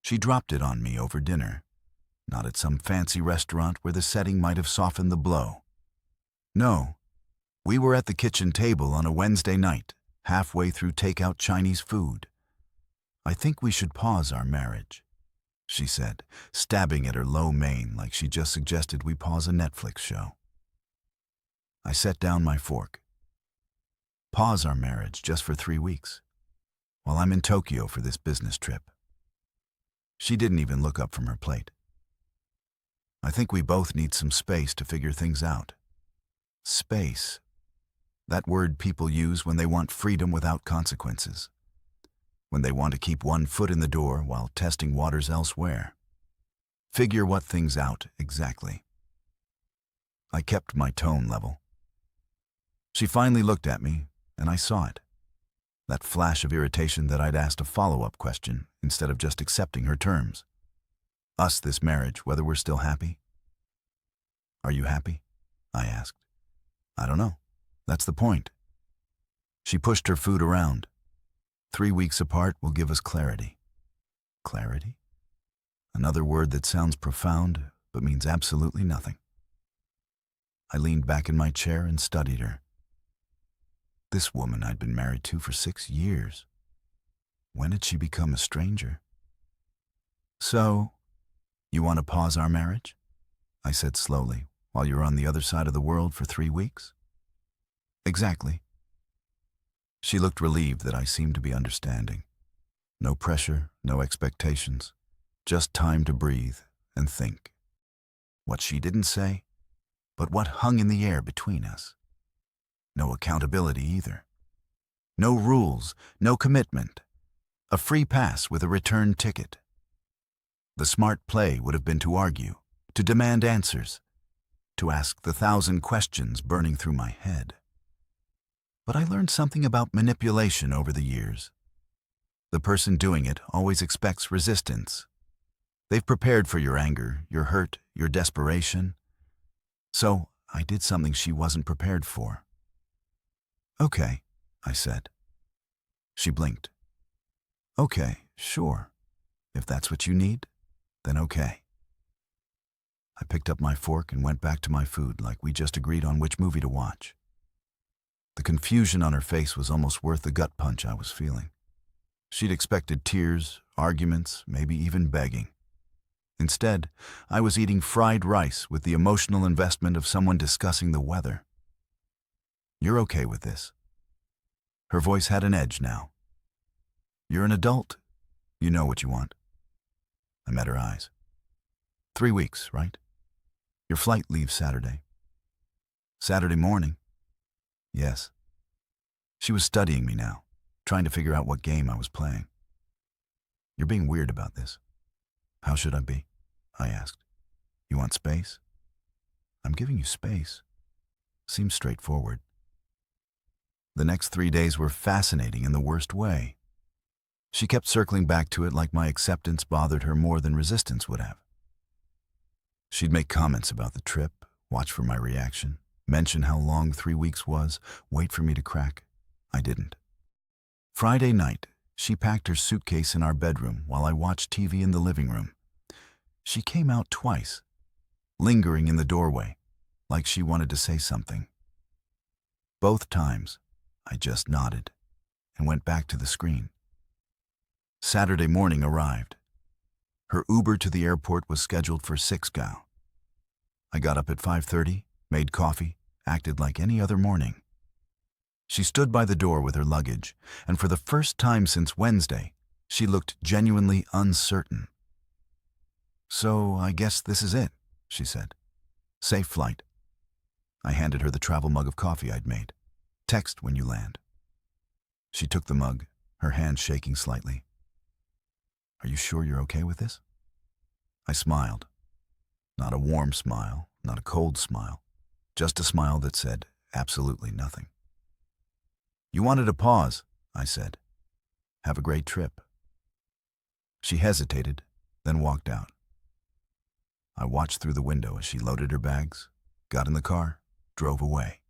She dropped it on me over dinner, not at some fancy restaurant where the setting might have softened the blow. No, we were at the kitchen table on a Wednesday night, halfway through takeout Chinese food. "I think we should pause our marriage," she said, stabbing at her low mane like she just suggested we pause a Netflix show. I set down my fork. "Pause our marriage just for 3 weeks, while I'm in Tokyo for this business trip." She didn't even look up from her plate. "I think we both need some space to figure things out." Space. That word people use when they want freedom without consequences, when they want to keep one foot in the door while testing waters elsewhere. Figure what things out exactly. I kept my tone level. She finally looked at me, and I saw it. That flash of irritation that I'd asked a follow-up question instead of just accepting her terms. "Us, this marriage, whether we're still happy?" "Are you happy?" I asked. "I don't know. That's the point." She pushed her food around. 3 weeks apart will give us clarity." Clarity? Another word that sounds profound, but means absolutely nothing. I leaned back in my chair and studied her. This woman I'd been married to for 6 years. When did she become a stranger? "So, you want to pause our marriage?" I said slowly, "while you're on the other side of the world for 3 weeks?" "Exactly." She looked relieved that I seemed to be understanding. No pressure, no expectations, just time to breathe and think. What she didn't say, but what hung in the air between us. No accountability either. No rules, no commitment. A free pass with a return ticket. The smart play would have been to argue, to demand answers, to ask the 1,000 questions burning through my head. But I learned something about manipulation over the years. The person doing it always expects resistance. They've prepared for your anger, your hurt, your desperation. So I did something she wasn't prepared for. "Okay," I said. She blinked. "Okay, sure. If that's what you need, then okay." I picked up my fork and went back to my food like we just agreed on which movie to watch. The confusion on her face was almost worth the gut punch I was feeling. She'd expected tears, arguments, maybe even begging. Instead, I was eating fried rice with the emotional investment of someone discussing the weather. "You're okay with this?" Her voice had an edge now. "You're an adult. You know what you want." I met her eyes. 3 weeks, right? Your flight leaves Saturday." "Saturday morning." "Yes." She was studying me now, trying to figure out what game I was playing. "You're being weird about this." "How should I be?" I asked. "You want space?" "I'm giving you space." Seems straightforward. The next 3 days were fascinating in the worst way. She kept circling back to it like my acceptance bothered her more than resistance would have. She'd make comments about the trip, watch for my reaction, mention how long 3 weeks was, wait for me to crack. I didn't. Friday night, she packed her suitcase in our bedroom while I watched TV in the living room. She came out twice, lingering in the doorway, like she wanted to say something. Both times, I just nodded and went back to the screen. Saturday morning arrived. Her Uber to the airport was scheduled for 6 Gao. I got up at 5:30, made coffee, acted like any other morning. She stood by the door with her luggage, and for the first time since Wednesday, she looked genuinely uncertain. "So I guess this is it," she said. "Safe flight." I handed her the travel mug of coffee I'd made. "Text when you land." She took the mug, her hand shaking slightly. "Are you sure you're okay with this?" I smiled. Not a warm smile, not a cold smile, just a smile that said absolutely nothing. "You wanted a pause," I said. "Have a great trip." She hesitated, then walked out. I watched through the window as she loaded her bags, got in the car, drove away.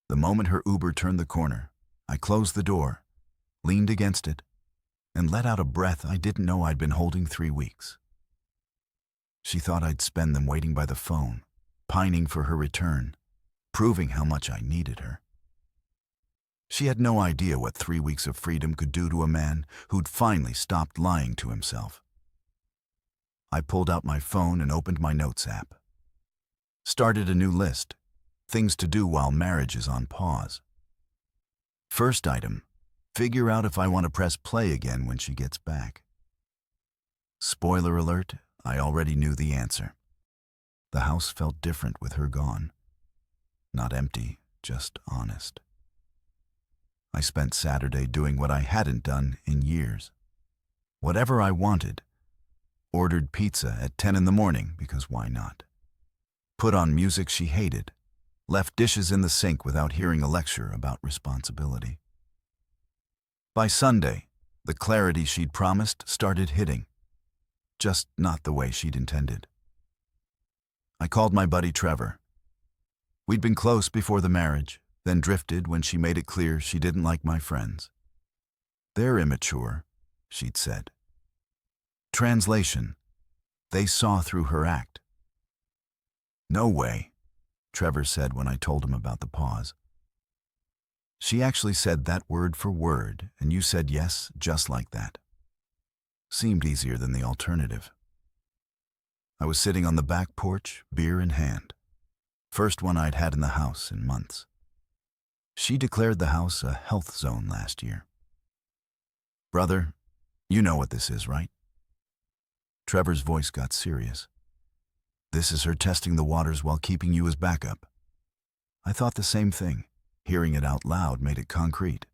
The moment her Uber turned the corner, I closed the door, leaned against it, and let out a breath I didn't know I'd been holding 3 weeks. She thought I'd spend them waiting by the phone, pining for her return, proving how much I needed her. She had no idea what 3 weeks of freedom could do to a man who'd finally stopped lying to himself. I pulled out my phone and opened my notes app. Started a new list, things to do while marriage is on pause. First item, figure out if I want to press play again when she gets back. Spoiler alert, I already knew the answer. The house felt different with her gone. Not empty, just honest. I spent Saturday doing what I hadn't done in years. Whatever I wanted. Ordered pizza at 10 in the morning, because why not? Put on music she hated. Left dishes in the sink without hearing a lecture about responsibility. By Sunday, the clarity she'd promised started hitting. Just not the way she'd intended. I called my buddy Trevor. We'd been close before the marriage, then drifted when she made it clear she didn't like my friends. They're immature, she'd said. Translation, they saw through her act. No way, Trevor said when I told him about the pause. She actually said that word for word, and you said yes just like that. Seemed easier than the alternative. I was sitting on the back porch, beer in hand. First one I'd had in the house in months. She declared the house a health zone last year. Brother, you know what this is, right? Trevor's voice got serious. This is her testing the waters while keeping you as backup. I thought the same thing. Hearing it out loud made it concrete.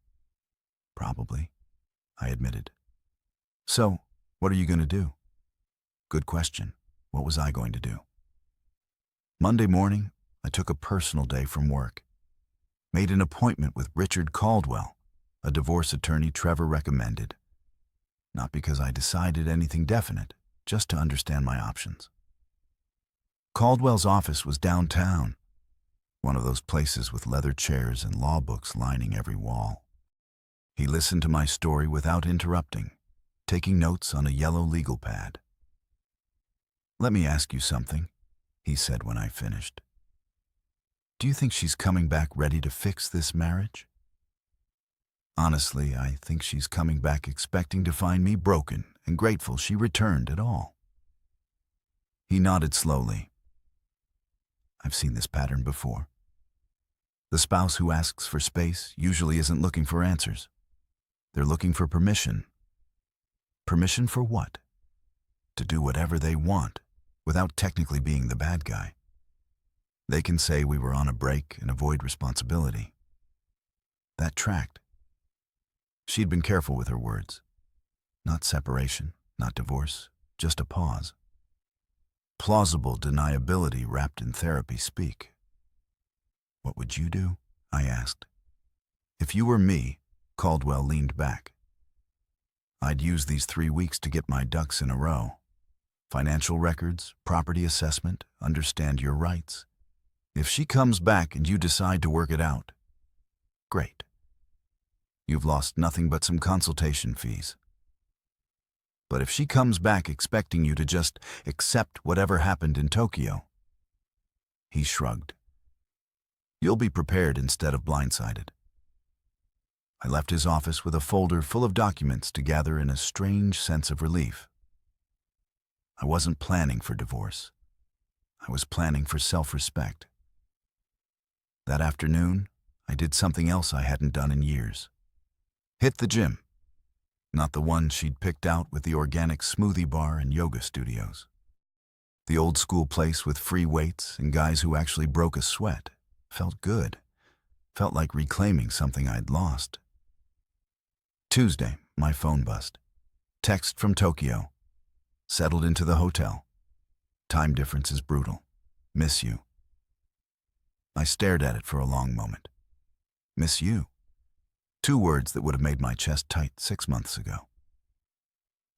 Probably, I admitted. So, what are you going to do? Good question. What was I going to do? Monday morning, I took a personal day from work. Made an appointment with Richard Caldwell, a divorce attorney Trevor recommended. Not because I decided anything definite, just to understand my options. Caldwell's office was downtown, one of those places with leather chairs and law books lining every wall. He listened to my story without interrupting, taking notes on a yellow legal pad. Let me ask you something, he said when I finished. Do you think she's coming back ready to fix this marriage? Honestly, I think she's coming back expecting to find me broken and grateful she returned at all. He nodded slowly. I've seen this pattern before. The spouse who asks for space usually isn't looking for answers. They're looking for permission. Permission for what? To do whatever they want, without technically being the bad guy. They can say we were on a break and avoid responsibility. That tracked. She'd been careful with her words. Not separation, not divorce, just a pause. Plausible deniability wrapped in therapy speak. What would you do? I asked. If you were me, Caldwell leaned back. I'd use these 3 weeks to get my ducks in a row. Financial records, property assessment, understand your rights. If she comes back and you decide to work it out, great. You've lost nothing but some consultation fees. But if she comes back expecting you to just accept whatever happened in Tokyo, he shrugged. You'll be prepared instead of blindsided. I left his office with a folder full of documents to gather in a strange sense of relief. I wasn't planning for divorce. I was planning for self-respect. That afternoon, I did something else I hadn't done in years. Hit the gym. Not the one she'd picked out with the organic smoothie bar and yoga studios. The old school place with free weights and guys who actually broke a sweat. Felt good. Felt like reclaiming something I'd lost. Tuesday, my phone buzzed. Text from Tokyo. Settled into the hotel. Time difference is brutal. Miss you. I stared at it for a long moment. Miss you. 2 words that would have made my chest tight 6 months ago.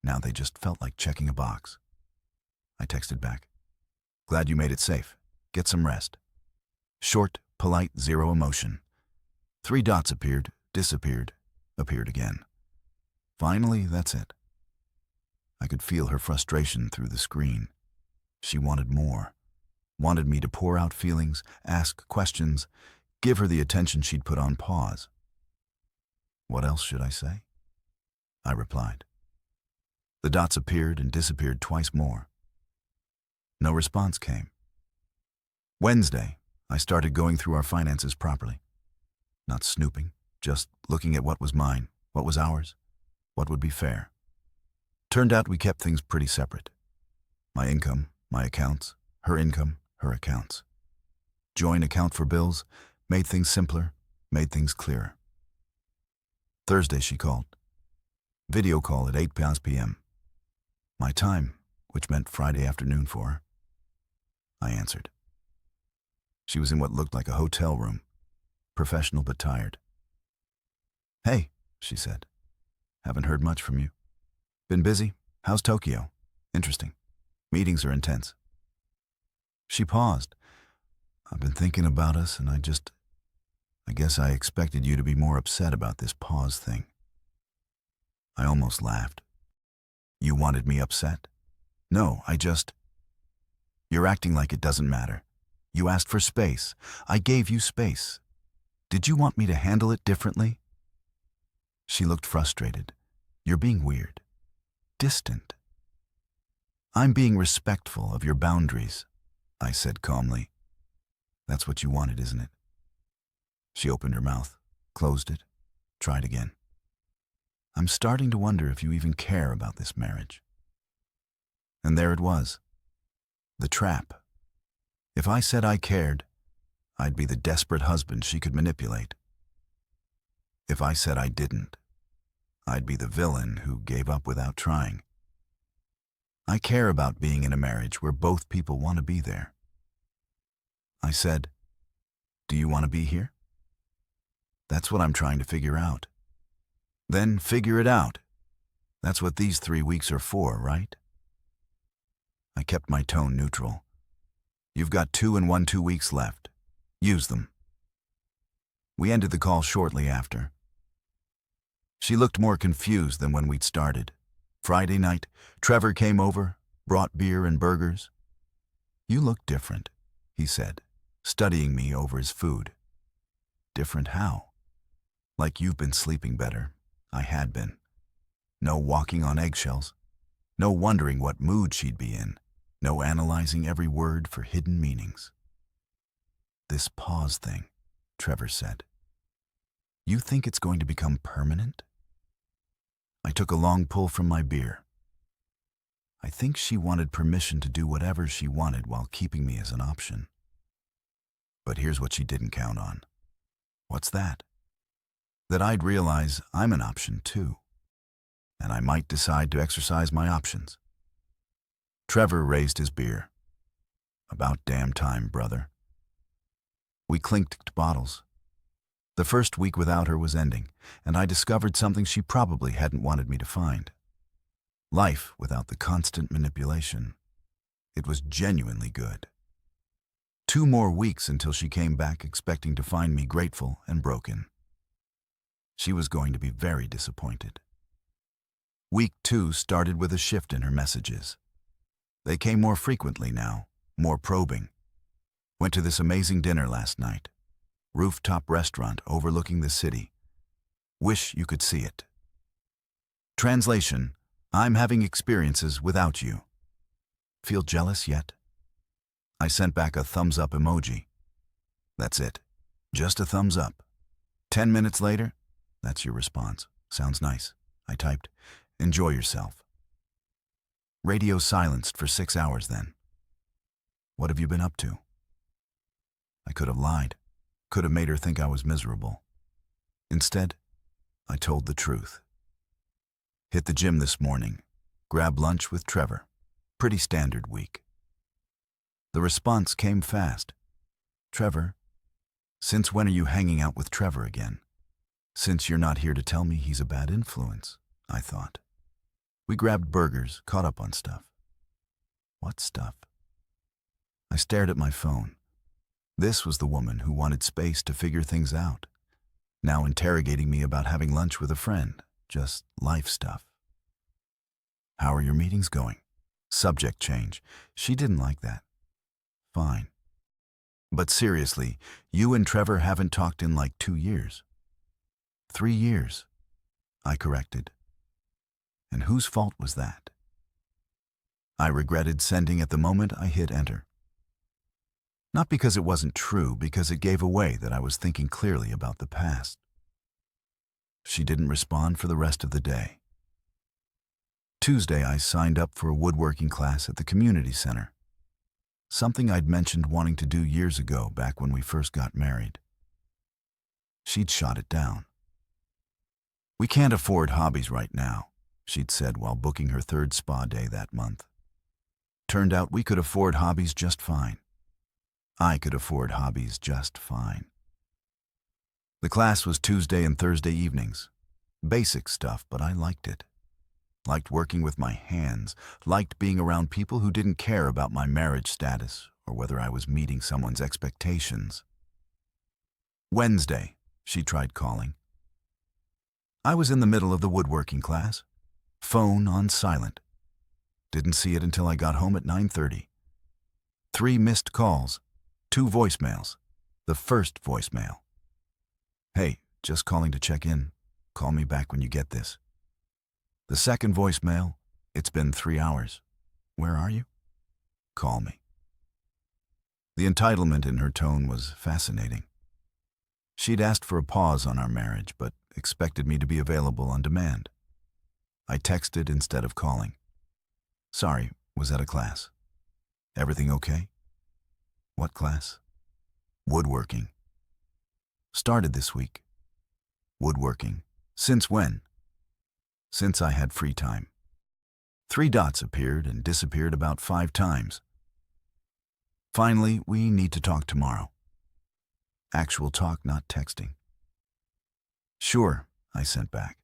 Now they just felt like checking a box. I texted back. Glad you made it safe. Get some rest. Short, polite, 0 emotion. 3 dots appeared, disappeared, appeared again. Finally, that's it. I could feel her frustration through the screen. She wanted more. Wanted me to pour out feelings, ask questions, give her the attention she'd put on pause. What else should I say? I replied. The dots appeared and disappeared twice more. No response came. Wednesday, I started going through our finances properly. Not snooping, just looking at what was mine, what was ours, what would be fair. Turned out we kept things pretty separate. My income, my accounts, her income, her accounts. Joint account for bills, made things simpler, made things clearer. Thursday she called. Video call at 8 p.m. My time, which meant Friday afternoon for her. I answered. She was in what looked like a hotel room, professional but tired. Hey, she said. Haven't heard much from you. Been busy? How's Tokyo? Interesting. Meetings are intense. She paused. I've been thinking about us and I guess I expected you to be more upset about this pause thing. I almost laughed. You wanted me upset? No, You're acting like it doesn't matter. You asked for space. I gave you space. Did you want me to handle it differently? She looked frustrated. You're being weird. Distant. I'm being respectful of your boundaries, I said calmly. That's what you wanted, isn't it? She opened her mouth, closed it, tried again. I'm starting to wonder if you even care about this marriage. And there it was. The trap. If I said I cared, I'd be the desperate husband she could manipulate. If I said I didn't, I'd be the villain who gave up without trying. I care about being in a marriage where both people want to be there. I said, do you want to be here? That's what I'm trying to figure out. Then figure it out. That's what these 3 weeks are for, right? I kept my tone neutral. You've got 2 and 1-2 weeks left. Use them. We ended the call shortly after. She looked more confused than when we'd started. Friday night, Trevor came over, brought beer and burgers. You look different, he said, studying me over his food. Different how? Like you've been sleeping better. I had been. No walking on eggshells. No wondering what mood she'd be in. No analyzing every word for hidden meanings. This pause thing, Trevor said. You think it's going to become permanent? I took a long pull from my beer. I think she wanted permission to do whatever she wanted while keeping me as an option. But here's what she didn't count on. What's that? That I'd realize I'm an option too. And I might decide to exercise my options. Trevor raised his beer. About damn time, brother. We clinked bottles. The first week without her was ending, and I discovered something she probably hadn't wanted me to find. Life without the constant manipulation. It was genuinely good. 2 more weeks until she came back expecting to find me grateful and broken. She was going to be very disappointed. Week 2 started with a shift in her messages. They came more frequently now, more probing. Went to this amazing dinner last night. Rooftop restaurant overlooking the city. Wish you could see it. Translation, I'm having experiences without you. Feel jealous yet? I sent back a thumbs up emoji. That's it. Just a thumbs up. 10 minutes later, that's your response. Sounds nice. I typed, enjoy yourself. Radio silenced for 6 hours then. What have you been up to? I could have lied. Could have made her think I was miserable. Instead, I told the truth. Hit the gym this morning. Grab lunch with Trevor. Pretty standard week. The response came fast. Trevor, since when are you hanging out with Trevor again? Since you're not here to tell me he's a bad influence, I thought. We grabbed burgers, caught up on stuff. What stuff? I stared at my phone. This was the woman who wanted space to figure things out, now interrogating me about having lunch with a friend. just life stuff. How are your meetings going? Subject change. She didn't like that. Fine. But seriously, you and Trevor haven't talked in like 2 years. 3 years, I corrected. And whose fault was that? I regretted sending at the moment I hit enter. Not because it wasn't true, because it gave away that I was thinking clearly about the past. She didn't respond for the rest of the day. Tuesday, I signed up for a woodworking class at the community center. Something I'd mentioned wanting to do years ago, back when we first got married. She'd shot it down. We can't afford hobbies right now, she'd said while booking her 3rd spa day that month. Turned out we could afford hobbies just fine. I could afford hobbies just fine. The class was Tuesday and Thursday evenings. Basic stuff, but I liked it. Liked working with my hands, liked being around people who didn't care about my marriage status or whether I was meeting someone's expectations. Wednesday, she tried calling. I was in the middle of the woodworking class. Phone on silent. Didn't see it until I got home at 9:30. 3 missed calls, 2 voicemails. The first voicemail. Hey, just calling to check in. Call me back when you get this. The second voicemail, it's been 3 hours. Where are you? Call me. The entitlement in her tone was fascinating. She'd asked for a pause on our marriage, but expected me to be available on demand. I texted instead of calling. Sorry, was at a class. Everything okay? What class? Woodworking. Started this week. Woodworking. Since when? Since I had free time. 3 dots appeared and disappeared about 5 times. Finally, we need to talk tomorrow. Actual talk, not texting. Sure, I sent back.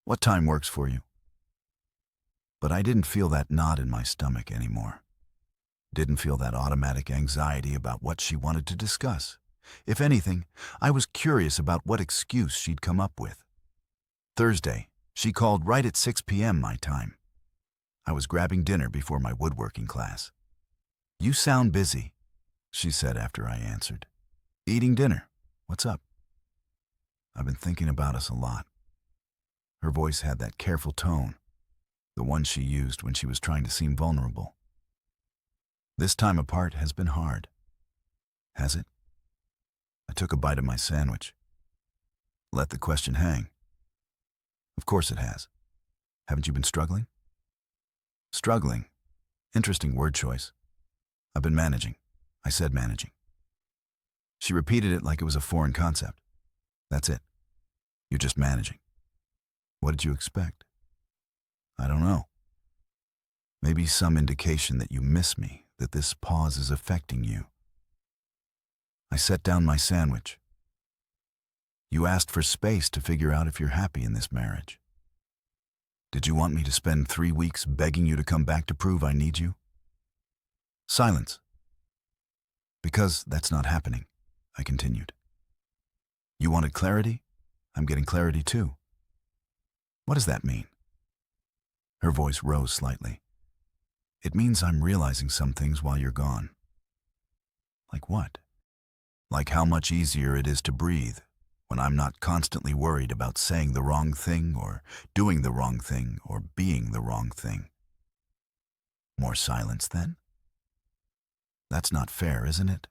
What time works for you? But I didn't feel that knot in my stomach anymore. Didn't feel that automatic anxiety about what she wanted to discuss. If anything, I was curious about what excuse she'd come up with. Thursday, she called right at 6 p.m. my time. I was grabbing dinner before my woodworking class. You sound busy, she said after I answered. Eating dinner. What's up? I've been thinking about us a lot. Her voice had that careful tone, the one she used when she was trying to seem vulnerable. This time apart has been hard. Has it? I took a bite of my sandwich. Let the question hang. Of course it has. Haven't you been struggling? Struggling. Interesting word choice. I've been managing. I said managing. She repeated it like it was a foreign concept. That's it. You're just managing. What did you expect? I don't know. Maybe some indication that you miss me, that this pause is affecting you. I set down my sandwich. You asked for space to figure out if you're happy in this marriage. Did you want me to spend 3 weeks begging you to come back to prove I need you? Silence. Because that's not happening, I continued. You wanted clarity? I'm getting clarity too. What does that mean? Her voice rose slightly. It means I'm realizing some things while you're gone. Like what? Like how much easier it is to breathe when I'm not constantly worried about saying the wrong thing or doing the wrong thing or being the wrong thing. More silence then? That's not fair, isn't it?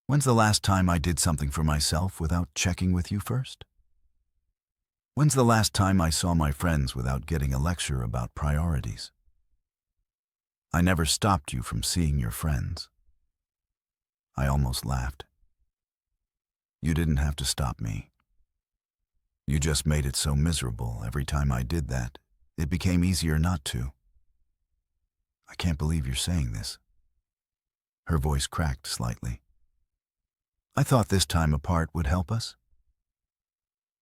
When's the last time I did something for myself without checking with you first? When's the last time I saw my friends without getting a lecture about priorities? I never stopped you from seeing your friends. I almost laughed. You didn't have to stop me. You just made it so miserable every time I did that, it became easier not to. I can't believe you're saying this. Her voice cracked slightly. I thought this time apart would help us.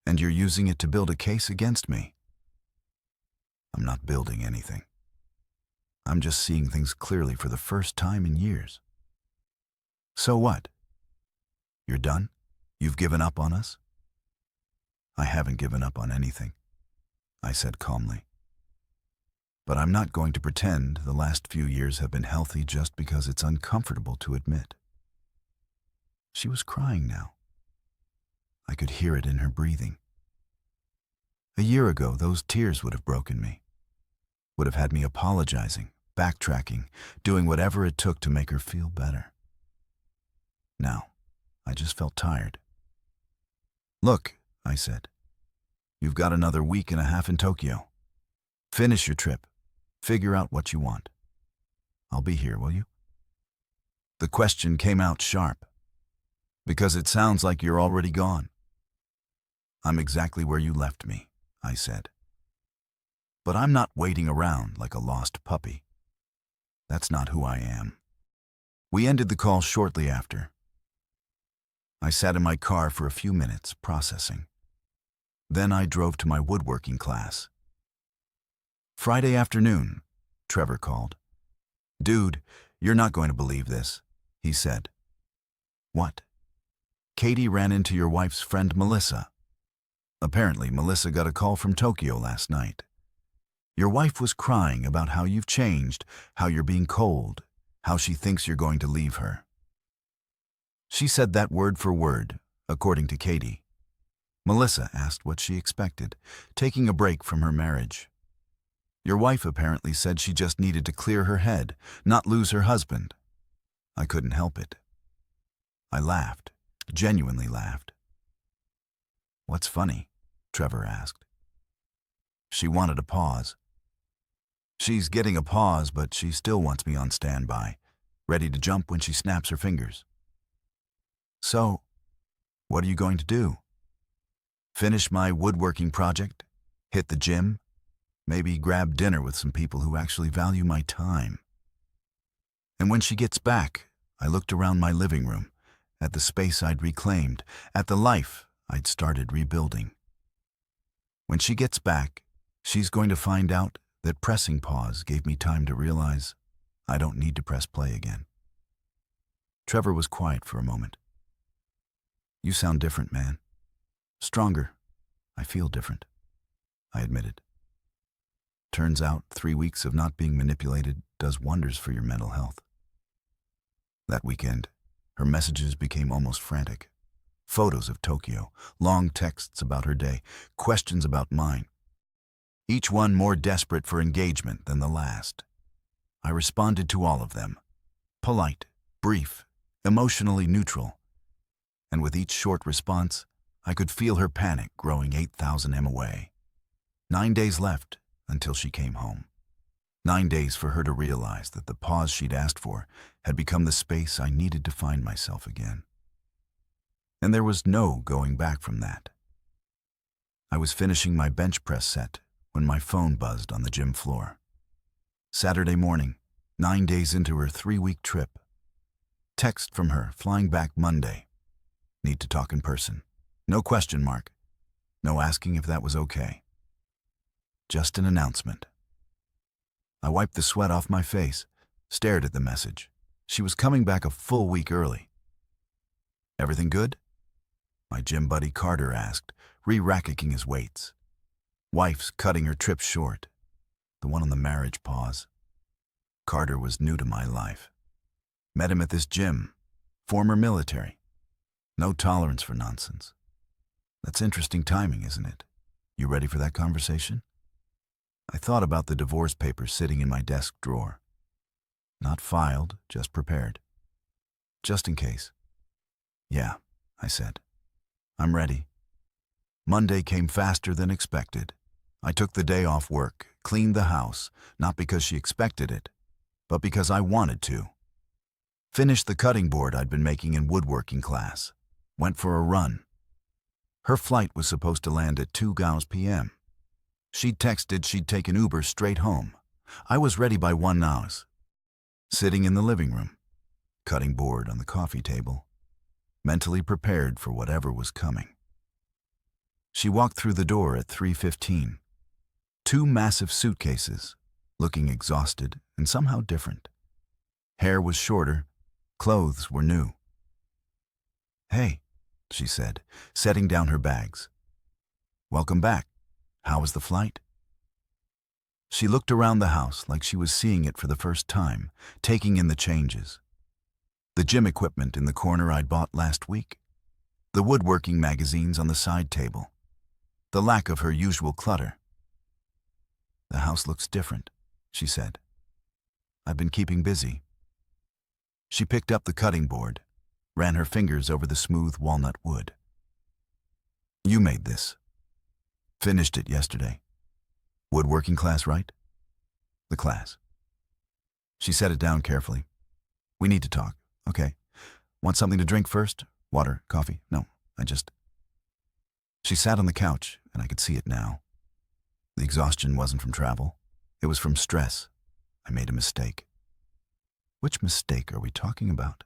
And you're using it to build a case against me. I'm not building anything. I'm just seeing things clearly for the first time in years. So what? You're done? You've given up on us? I haven't given up on anything, I said calmly. But I'm not going to pretend the last few years have been healthy just because it's uncomfortable to admit. She was crying now. I could hear it in her breathing. A year ago, those tears would have broken me, would have had me apologizing, backtracking, doing whatever it took to make her feel better. Now, I just felt tired. Look, I said, you've got another week and a half in Tokyo. Finish your trip. Figure out what you want. I'll be here, will you? The question came out sharp. Because it sounds like you're already gone. I'm exactly where you left me, I said. But I'm not waiting around like a lost puppy. That's not who I am. We ended the call shortly after. I sat in my car for a few minutes, processing. Then I drove to my woodworking class. Friday afternoon, Trevor called. Dude, you're not going to believe this, he said. What? Katie ran into your wife's friend Melissa. Apparently, Melissa got a call from Tokyo last night. Your wife was crying about how you've changed, how you're being cold, how she thinks you're going to leave her. She said that word for word, according to Katie. Melissa asked what she expected, taking a break from her marriage. Your wife apparently said she just needed to clear her head, not lose her husband. I couldn't help it. I laughed, genuinely laughed. What's funny? Trevor asked. She wanted a pause. She's getting a pause, but she still wants me on standby, ready to jump when she snaps her fingers. So, what are you going to do? Finish my woodworking project? Hit the gym? Maybe grab dinner with some people who actually value my time? And when she gets back, I looked around my living room, at the space I'd reclaimed, at the life I'd started rebuilding. When she gets back, she's going to find out that pressing pause gave me time to realize I don't need to press play again. Trevor was quiet for a moment. You sound different, man. Stronger. I feel different, I admitted. Turns out 3 weeks of not being manipulated does wonders for your mental health. That weekend, her messages became almost frantic. Photos of Tokyo, long texts about her day, questions about mine. Each one more desperate for engagement than the last. I responded to all of them. Polite, brief, emotionally neutral. And with each short response, I could feel her panic growing 8,000 m away. 9 days left until she came home. 9 days for her to realize that the pause she'd asked for had become the space I needed to find myself again. And there was no going back from that. I was finishing my bench press set when my phone buzzed on the gym floor. Saturday morning, 9 days into her 3-week trip. Text from her flying back Monday. Need to talk in person. No question mark. No asking if that was okay. Just an announcement. I wiped the sweat off my face, stared at the message. She was coming back a full week early. Everything good? My gym buddy Carter asked, re-racking his weights. Wife's cutting her trip short. The one on the marriage pause. Carter was new to my life. Met him at this gym. Former military. No tolerance for nonsense. That's interesting timing, isn't it? You ready for that conversation? I thought about the divorce papers sitting in my desk drawer. Not filed, just prepared. Just in case. Yeah, I said. I'm ready. Monday came faster than expected. I took the day off work, cleaned the house, not because she expected it, but because I wanted to. Finished the cutting board I'd been making in woodworking class. Went for a run. Her flight was supposed to land at 2 p.m. She'd texted she'd take an Uber straight home. I was ready by 1 hour. Sitting in the living room, cutting board on the coffee table, mentally prepared for whatever was coming. She walked through the door at 3:15. 2 massive suitcases, looking exhausted and somehow different. Hair was shorter, clothes were new. Hey, she said, setting down her bags. Welcome back. How was the flight? She looked around the house like she was seeing it for the first time, taking in the changes. The gym equipment in the corner I'd bought last week. The woodworking magazines on the side table. The lack of her usual clutter. The house looks different, she said. I've been keeping busy. She picked up the cutting board, ran her fingers over the smooth walnut wood. You made this. Finished it yesterday. Woodworking class, right? The class. She set it down carefully. We need to talk, okay? Want something to drink first? Water, coffee? No, She sat on the couch, and I could see it now. The exhaustion wasn't from travel. It was from stress. I made a mistake. Which mistake are we talking about?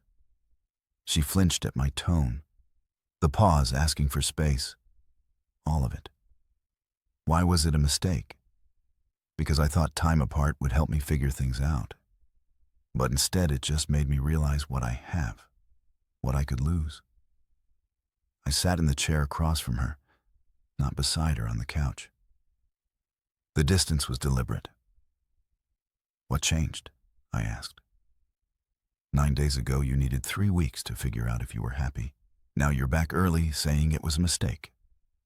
She flinched at my tone. The pause asking for space. All of it. Why was it a mistake? Because I thought time apart would help me figure things out. But instead it just made me realize what I have, what I could lose. I sat in the chair across from her, not beside her on the couch. The distance was deliberate. What changed? I asked. 9 days ago you needed 3 weeks to figure out if you were happy. Now you're back early saying it was a mistake.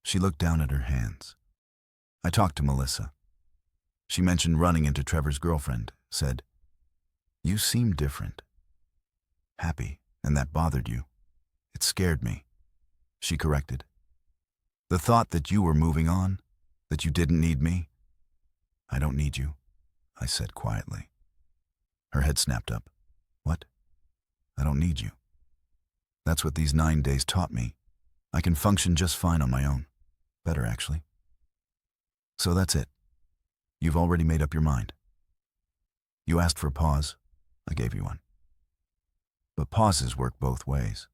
She looked down at her hands. I talked to Melissa. She mentioned running into Trevor's girlfriend, said, "You seem different. Happy, and that bothered you. It scared me." She corrected. "The thought that you were moving on, that you didn't need me." "I don't need you," I said quietly. Her head snapped up. "What? I don't need you." That's what these 9 days taught me. I can function just fine on my own. Better, actually. So that's it. You've already made up your mind. You asked for a pause. I gave you one. But pauses work both ways.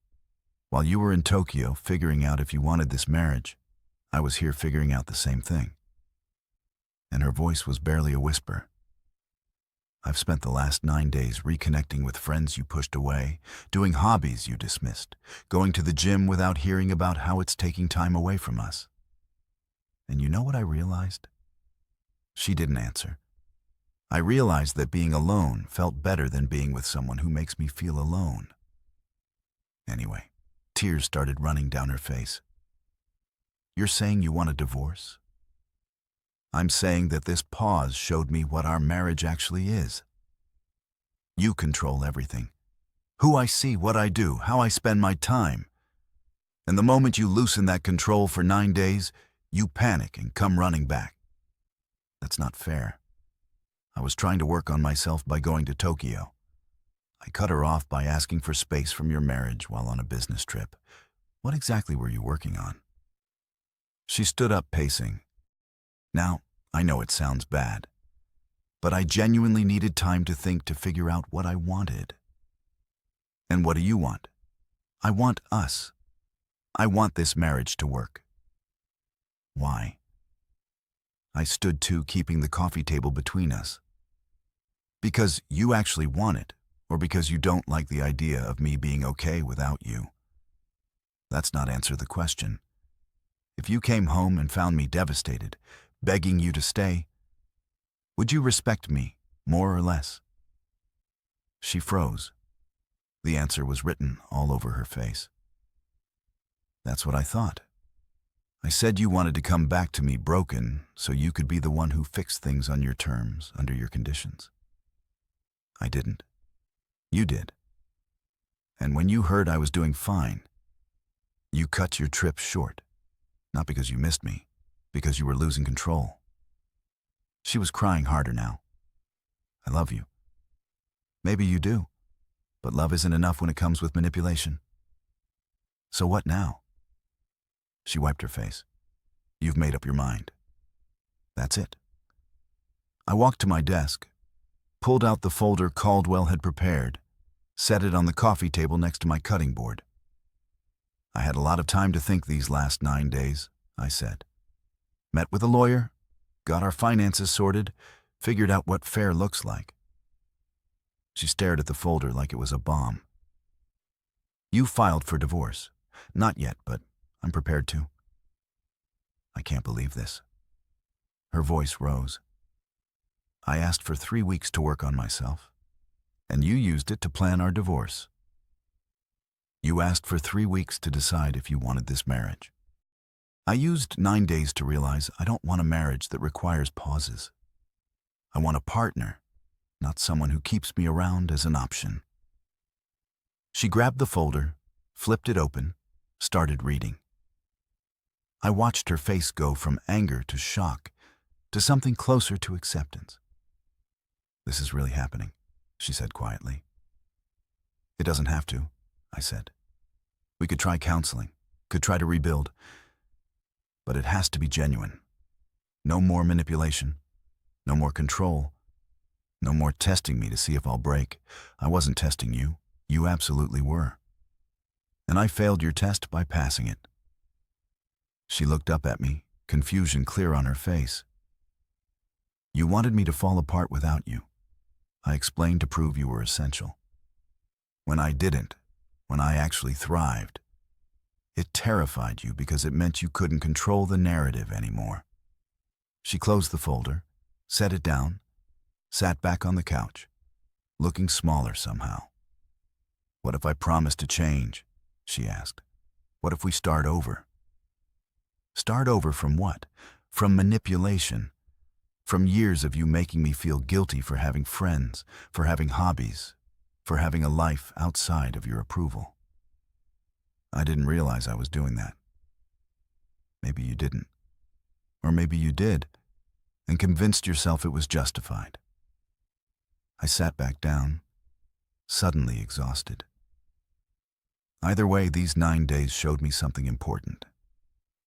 While you were in Tokyo figuring out if you wanted this marriage, I was here figuring out the same thing. And her voice was barely a whisper. I've spent the last 9 days reconnecting with friends you pushed away, doing hobbies you dismissed, going to the gym without hearing about how it's taking time away from us. And you know what I realized? She didn't answer. I realized that being alone felt better than being with someone who makes me feel alone. Anyway, tears started running down her face. You're saying you want a divorce? I'm saying that this pause showed me what our marriage actually is. You control everything. Who I see, what I do, how I spend my time. And the moment you loosen that control for 9 days, you panic and come running back. That's not fair. I was trying to work on myself by going to Tokyo. I cut her off by asking for space from your marriage while on a business trip. What exactly were you working on? She stood up, pacing. Now, I know it sounds bad, but I genuinely needed time to think to figure out what I wanted. And what do you want? I want us. I want this marriage to work. Why? I stood to, keeping the coffee table between us. Because you actually want it, or because you don't like the idea of me being okay without you? That's not answer the question. If you came home and found me devastated, begging you to stay, would you respect me, more or less? She froze. The answer was written all over her face. That's what I thought. I said you wanted to come back to me broken so you could be the one who fixed things on your terms, under your conditions. I didn't. You did. And when you heard I was doing fine, you cut your trip short. Not because you missed me, because you were losing control. She was crying harder now. I love you. Maybe you do, but love isn't enough when it comes with manipulation. So what now? She wiped her face. You've made up your mind. That's it. I walked to my desk, pulled out the folder Caldwell had prepared, set it on the coffee table next to my cutting board. I had a lot of time to think these last 9 days, I said. Met with a lawyer, got our finances sorted, figured out what fair looks like. She stared at the folder like it was a bomb. You filed for divorce. Not yet, but I'm prepared to. I can't believe this. Her voice rose. I asked for 3 weeks to work on myself, and you used it to plan our divorce. You asked for 3 weeks to decide if you wanted this marriage. I used 9 days to realize I don't want a marriage that requires pauses. I want a partner, not someone who keeps me around as an option. She grabbed the folder, flipped it open, started reading. I watched her face go from anger to shock to something closer to acceptance. This is really happening, she said quietly. It doesn't have to, I said. We could try counseling, could try to rebuild, but it has to be genuine. No more manipulation, no more control, no more testing me to see if I'll break. I wasn't testing you. You absolutely were. And I failed your test by passing it. She looked up at me, confusion clear on her face. You wanted me to fall apart without you. I explained to prove you were essential. When I didn't, when I actually thrived, it terrified you because it meant you couldn't control the narrative anymore. She closed the folder, set it down, sat back on the couch, looking smaller somehow. What if I promised to change? She asked. What if we start over? Start over from what? From manipulation. From years of you making me feel guilty for having friends, for having hobbies, for having a life outside of your approval. I didn't realize I was doing that. Maybe you didn't. Or maybe you did, and convinced yourself it was justified. I sat back down, suddenly exhausted. Either way, these 9 days showed me something important.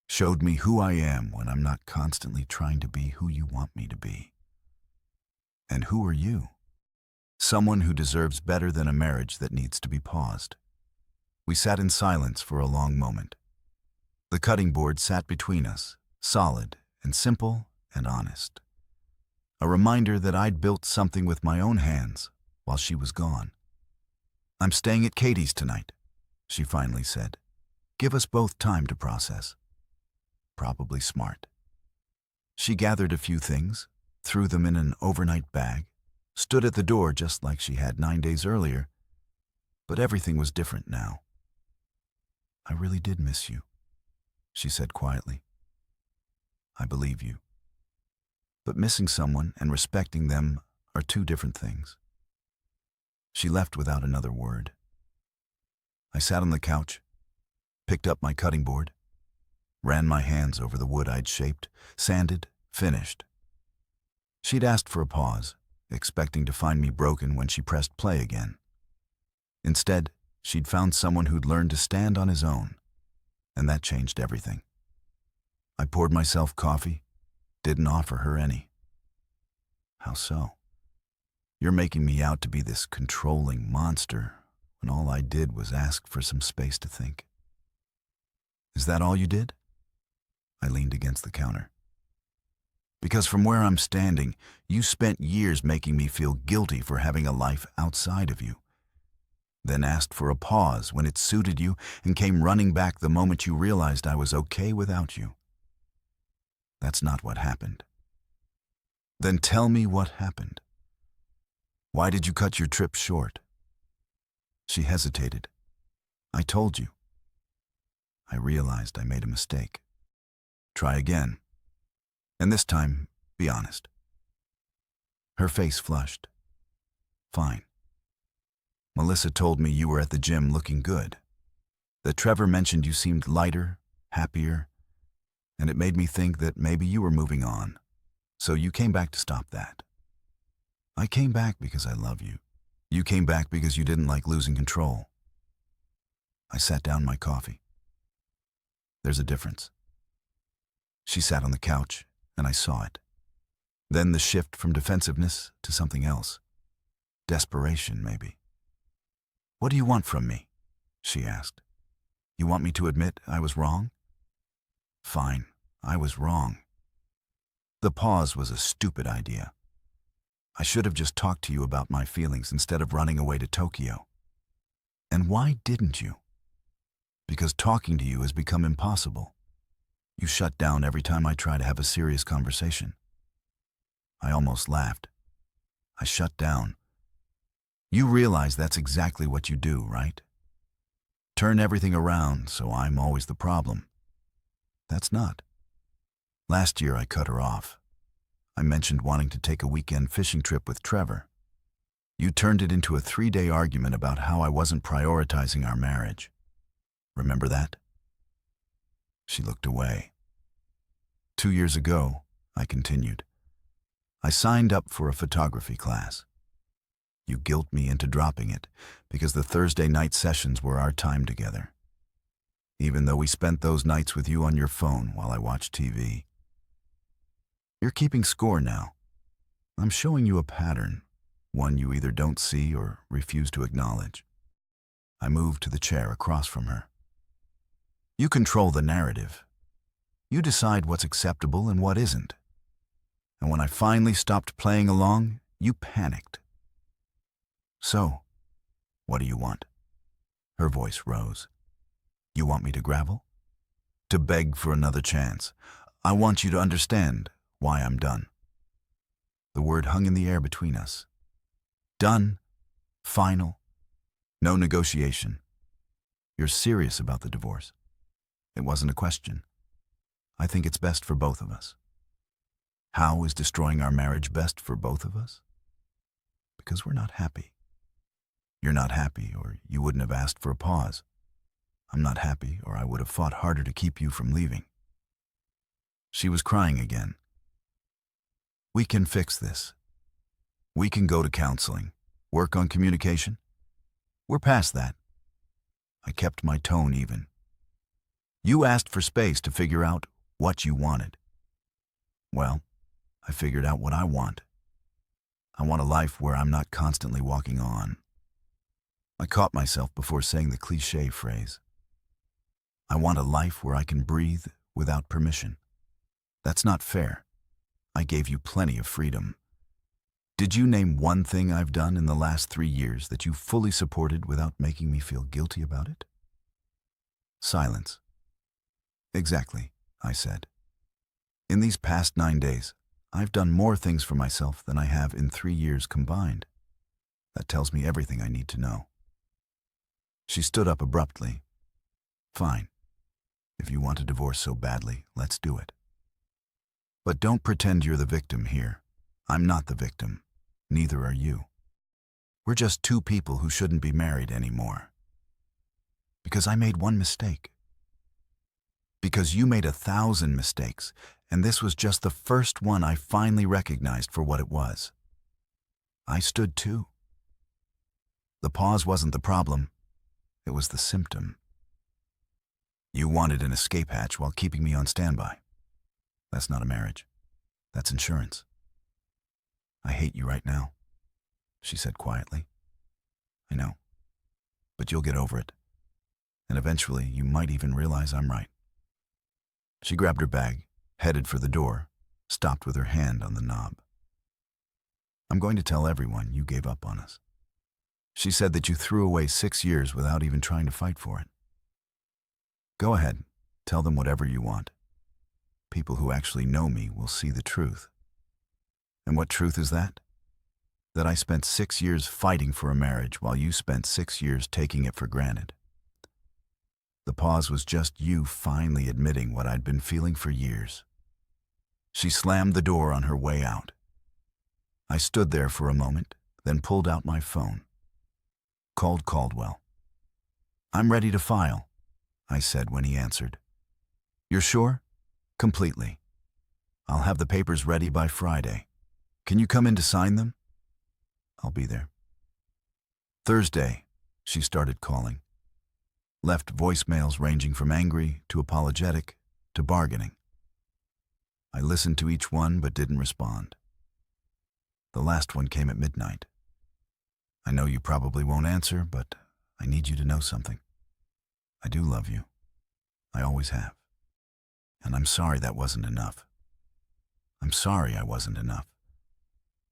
Showed me who I am when I'm not constantly trying to be who you want me to be. And who are you? Someone who deserves better than a marriage that needs to be paused. We sat in silence for a long moment. The cutting board sat between us, solid and simple and honest. A reminder that I'd built something with my own hands while she was gone. I'm staying at Katie's tonight, she finally said. Give us both time to process. Probably smart. She gathered a few things, threw them in an overnight bag, stood at the door just like she had 9 days earlier, but everything was different now. I really did miss you, she said quietly. I believe you. But missing someone and respecting them are two different things. She left without another word. I sat on the couch, picked up my cutting board, ran my hands over the wood I'd shaped, sanded, finished. She'd asked for a pause, expecting to find me broken when she pressed play again. Instead, she'd found someone who'd learned to stand on his own, and that changed everything. I poured myself coffee, didn't offer her any. How so? You're making me out to be this controlling monster when all I did was ask for some space to think. Is that all you did? I leaned against the counter. Because from where I'm standing, you spent years making me feel guilty for having a life outside of you. Then asked for a pause when it suited you and came running back the moment you realized I was okay without you. That's not what happened. Then tell me what happened. Why did you cut your trip short? She hesitated. I told you. I realized I made a mistake. Try again. And this time, be honest. Her face flushed. Fine. Melissa told me you were at the gym looking good. That Trevor mentioned you seemed lighter, happier, and it made me think that maybe you were moving on. So you came back to stop that. I came back because I love you. You came back because you didn't like losing control. I sat down my coffee. There's a difference. She sat on the couch, and I saw it. Then the shift from defensiveness to something else. Desperation, maybe. What do you want from me? She asked. You want me to admit I was wrong? Fine, I was wrong. The pause was a stupid idea. I should have just talked to you about my feelings instead of running away to Tokyo. And why didn't you? Because talking to you has become impossible. You shut down every time I try to have a serious conversation. I almost laughed. I shut down. You realize that's exactly what you do, right? Turn everything around so I'm always the problem. That's not. Last year I cut her off. I mentioned wanting to take a weekend fishing trip with Trevor. You turned it into a 3-day argument about how I wasn't prioritizing our marriage. Remember that? She looked away. 2 years ago, I continued, I signed up for a photography class. You guilt me into dropping it because the Thursday night sessions were our time together. Even though we spent those nights with you on your phone while I watched TV. You're keeping score now. I'm showing you a pattern, one you either don't see or refuse to acknowledge. I moved to the chair across from her. You control the narrative. You decide what's acceptable and what isn't. And when I finally stopped playing along, you panicked. So, what do you want? Her voice rose. You want me to gravel? To beg for another chance. I want you to understand why I'm done. The word hung in the air between us. Done. Final. No negotiation. You're serious about the divorce. It wasn't a question. I think it's best for both of us. How is destroying our marriage best for both of us? Because we're not happy. You're not happy, or you wouldn't have asked for a pause. I'm not happy, or I would have fought harder to keep you from leaving. She was crying again. We can fix this. We can go to counseling, work on communication. We're past that. I kept my tone even. You asked for space to figure out what you wanted. Well, I figured out what I want. I want a life where I'm not constantly walking on. I caught myself before saying the cliché phrase. I want a life where I can breathe without permission. That's not fair. I gave you plenty of freedom. Did you name one thing I've done in the last 3 years that you fully supported without making me feel guilty about it? Silence. Exactly, I said. In these past 9 days, I've done more things for myself than I have in 3 years combined. That tells me everything I need to know. She stood up abruptly. Fine. If you want a divorce so badly, let's do it. But don't pretend you're the victim here. I'm not the victim. Neither are you. We're just 2 people who shouldn't be married anymore. Because I made one mistake. Because you made 1,000 mistakes, and this was just the first one I finally recognized for what it was. I stood too. The pause wasn't the problem. It was the symptom. You wanted an escape hatch while keeping me on standby. That's not a marriage. That's insurance. I hate you right now, she said quietly. I know, but you'll get over it. And eventually, you might even realize I'm right. She grabbed her bag, headed for the door, stopped with her hand on the knob. I'm going to tell everyone you gave up on us. She said that you threw away 6 years without even trying to fight for it. Go ahead, tell them whatever you want. People who actually know me will see the truth. And what truth is that? That I spent 6 years fighting for a marriage while you spent 6 years taking it for granted. The pause was just you finally admitting what I'd been feeling for years. She slammed the door on her way out. I stood there for a moment, then pulled out my phone. Called Caldwell. I'm ready to file, I said when he answered. You're sure? Completely. I'll have the papers ready by Friday. Can you come in to sign them? I'll be there. Thursday, she started calling. Left voicemails ranging from angry to apologetic to bargaining. I listened to each one but didn't respond. The last one came at midnight. I know you probably won't answer, but I need you to know something. I do love you. I always have. And I'm sorry that wasn't enough. I'm sorry I wasn't enough.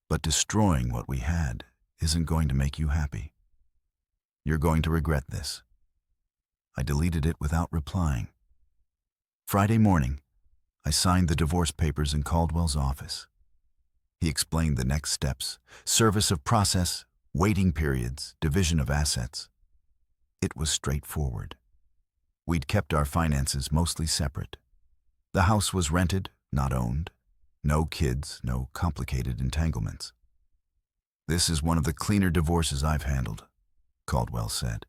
But destroying what we had isn't going to make you happy. You're going to regret this. I deleted it without replying. Friday morning, I signed the divorce papers in Caldwell's office. He explained the next steps: service of process, waiting periods, division of assets. It was straightforward. We'd kept our finances mostly separate. The house was rented, not owned. No kids, no complicated entanglements. "This is one of the cleaner divorces I've handled," Caldwell said.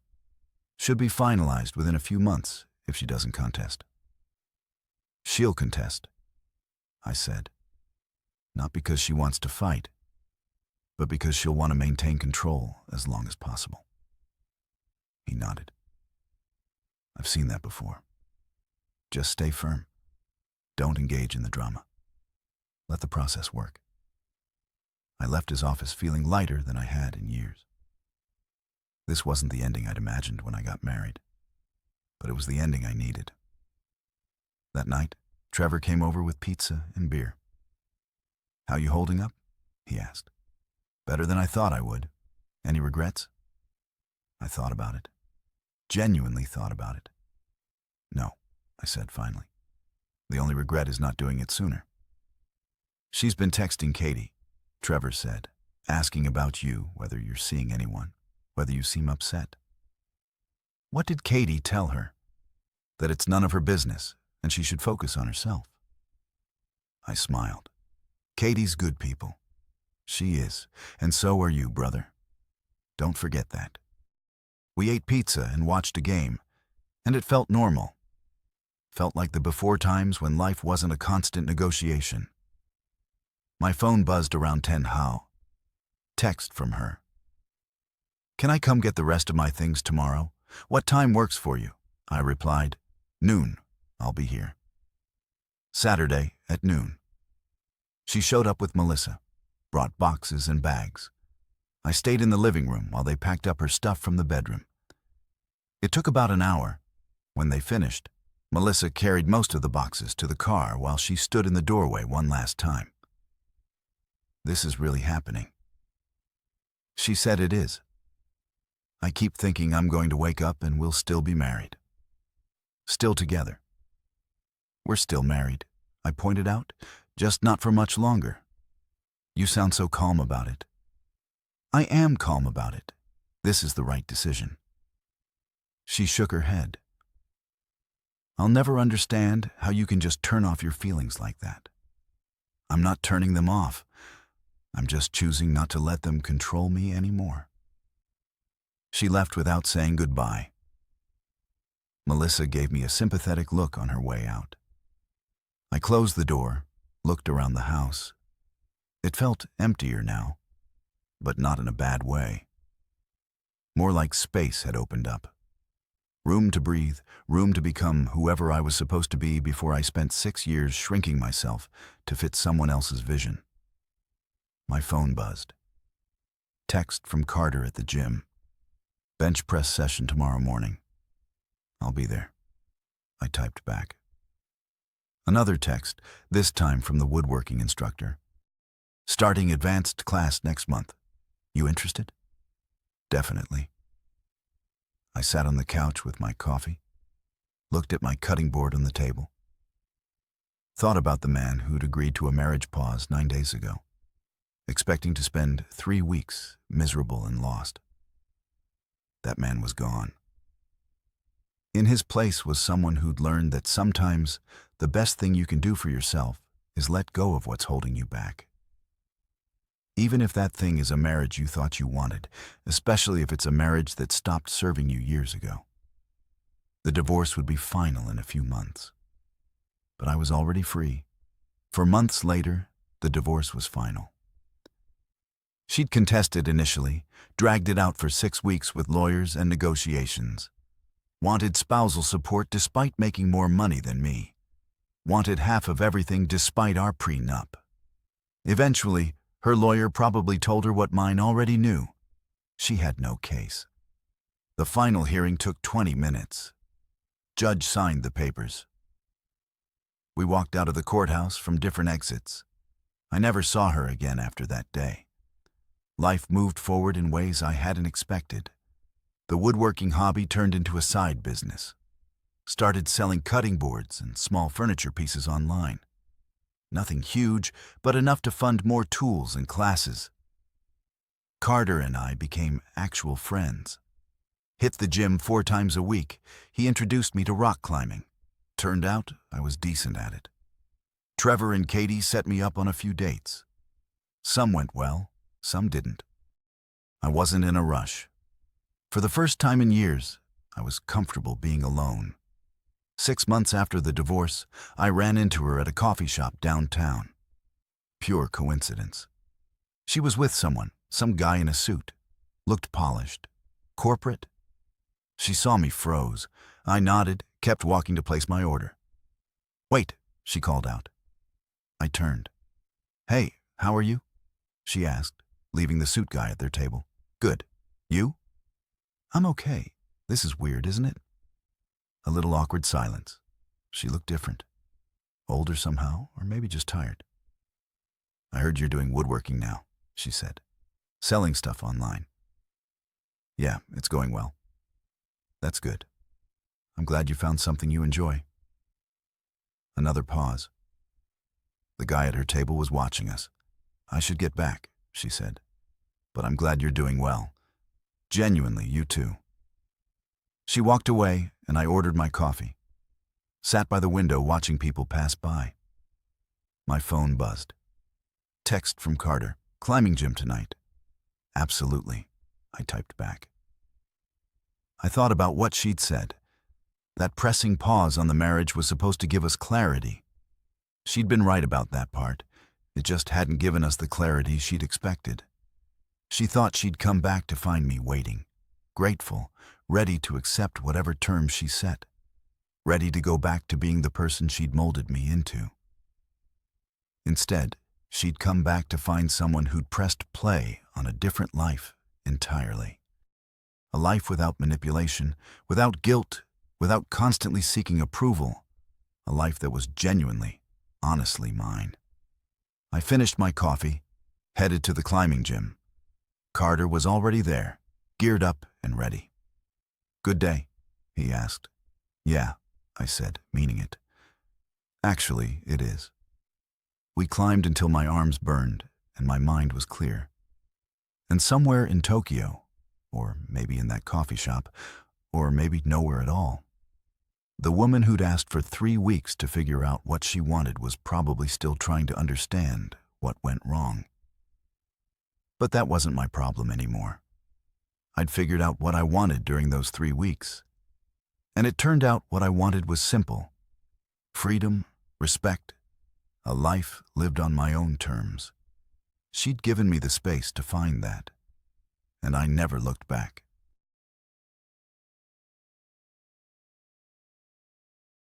"Should be finalized within a few months if she doesn't contest." "She'll contest," I said. "Not because she wants to fight, but because she'll want to maintain control as long as possible." He nodded. "I've seen that before. Just stay firm. Don't engage in the drama. Let the process work." I left his office feeling lighter than I had in years. This wasn't the ending I'd imagined when I got married, but it was the ending I needed. That night, Trevor came over with pizza and beer. "How you holding up?" he asked. "Better than I thought I would. Any regrets?" I thought about it. Genuinely thought about it. "No," I said finally. "The only regret is not doing it sooner." "She's been texting Katie," Trevor said, "asking about you, whether you're seeing anyone, whether you seem upset." "What did Katie tell her?" "That it's none of her business, and she should focus on herself." I smiled. "Katie's good people. She is, and so are you, brother. Don't forget that." We ate pizza and watched a game, and it felt normal. Felt like the before times when life wasn't a constant negotiation. My phone buzzed around 10 how. Text from her. "Can I come get the rest of my things tomorrow? What time works for you?" I replied, "Noon. I'll be here." Saturday at noon. She showed up with Melissa, brought boxes and bags. I stayed in the living room while they packed up her stuff from the bedroom. It took about an hour. When they finished, Melissa carried most of the boxes to the car while she stood in the doorway one last time. "This is really happening." She said it is. I keep thinking I'm going to wake up and we'll still be married. Still together. "We're still married," I pointed out, "just not for much longer. You sound so calm about it." "I am calm about it. This is the right decision." She shook her head. "I'll never understand how you can just turn off your feelings like that." "I'm not turning them off. I'm just choosing not to let them control me anymore." She left without saying goodbye. Melissa gave me a sympathetic look on her way out. I closed the door, looked around the house. It felt emptier now, but not in a bad way. More like space had opened up. Room to breathe, room to become whoever I was supposed to be before I spent 6 years shrinking myself to fit someone else's vision. My phone buzzed. Text from Carter at the gym. "Bench press session tomorrow morning. I'll be there." I typed back. Another text, this time from the woodworking instructor. "Starting advanced class next month. You interested?" "Definitely." I sat on the couch with my coffee, looked at my cutting board on the table. Thought about the man who'd agreed to a marriage pause 9 days ago, expecting to spend 3 weeks miserable and lost. That man was gone. In his place was someone who'd learned that sometimes the best thing you can do for yourself is let go of what's holding you back. Even if that thing is a marriage you thought you wanted, especially if it's a marriage that stopped serving you years ago. The divorce would be final in a few months. But I was already free. For months later, the divorce was final. She'd contested initially, dragged it out for 6 weeks with lawyers and negotiations. Wanted spousal support despite making more money than me. Wanted half of everything despite our prenup. Eventually, her lawyer probably told her what mine already knew. She had no case. The final hearing took 20 minutes. Judge signed the papers. We walked out of the courthouse from different exits. I never saw her again after that day. Life moved forward in ways I hadn't expected. The woodworking hobby turned into a side business. Started selling cutting boards and small furniture pieces online. Nothing huge, but enough to fund more tools and classes. Carter and I became actual friends. Hit the gym 4 times a week. He introduced me to rock climbing. Turned out I was decent at it. Trevor and Katie set me up on a few dates. Some went well, some didn't. I wasn't in a rush. For the first time in years, I was comfortable being alone. 6 months after the divorce, I ran into her at a coffee shop downtown. Pure coincidence. She was with someone, some guy in a suit. Looked polished. Corporate. She saw me, froze. I nodded, kept walking to place my order. "Wait," she called out. I turned. "Hey, how are you?" she asked, leaving the suit guy at their table. "Good. You?" "I'm okay. This is weird, isn't it?" A little awkward silence. She looked different. Older somehow, or maybe just tired. "I heard you're doing woodworking now," she said. "Selling stuff online." "Yeah, it's going well." "That's good. I'm glad you found something you enjoy." Another pause. The guy at her table was watching us. "I should get back," she said. "But I'm glad you're doing well. Genuinely, you too." She walked away, and I ordered my coffee. Sat by the window watching people pass by. My phone buzzed. Text from Carter. "Climbing gym tonight." "Absolutely," I typed back. I thought about what she'd said. That pressing pause on the marriage was supposed to give us clarity. She'd been right about that part. It just hadn't given us the clarity she'd expected. She thought she'd come back to find me waiting, grateful, ready to accept whatever terms she set, ready to go back to being the person she'd molded me into. Instead, she'd come back to find someone who'd pressed play on a different life entirely. A life without manipulation, without guilt, without constantly seeking approval. A life that was genuinely, honestly mine. I finished my coffee, headed to the climbing gym. Carter was already there, geared up and ready. "Good day?" he asked. "Yeah," I said, meaning it. "Actually, it is." We climbed until my arms burned and my mind was clear. And somewhere in Tokyo, or maybe in that coffee shop, or maybe nowhere at all, the woman who'd asked for 3 weeks to figure out what she wanted was probably still trying to understand what went wrong. But that wasn't my problem anymore. I'd figured out what I wanted during those 3 weeks. And it turned out what I wanted was simple. Freedom, respect, a life lived on my own terms. She'd given me the space to find that, and I never looked back.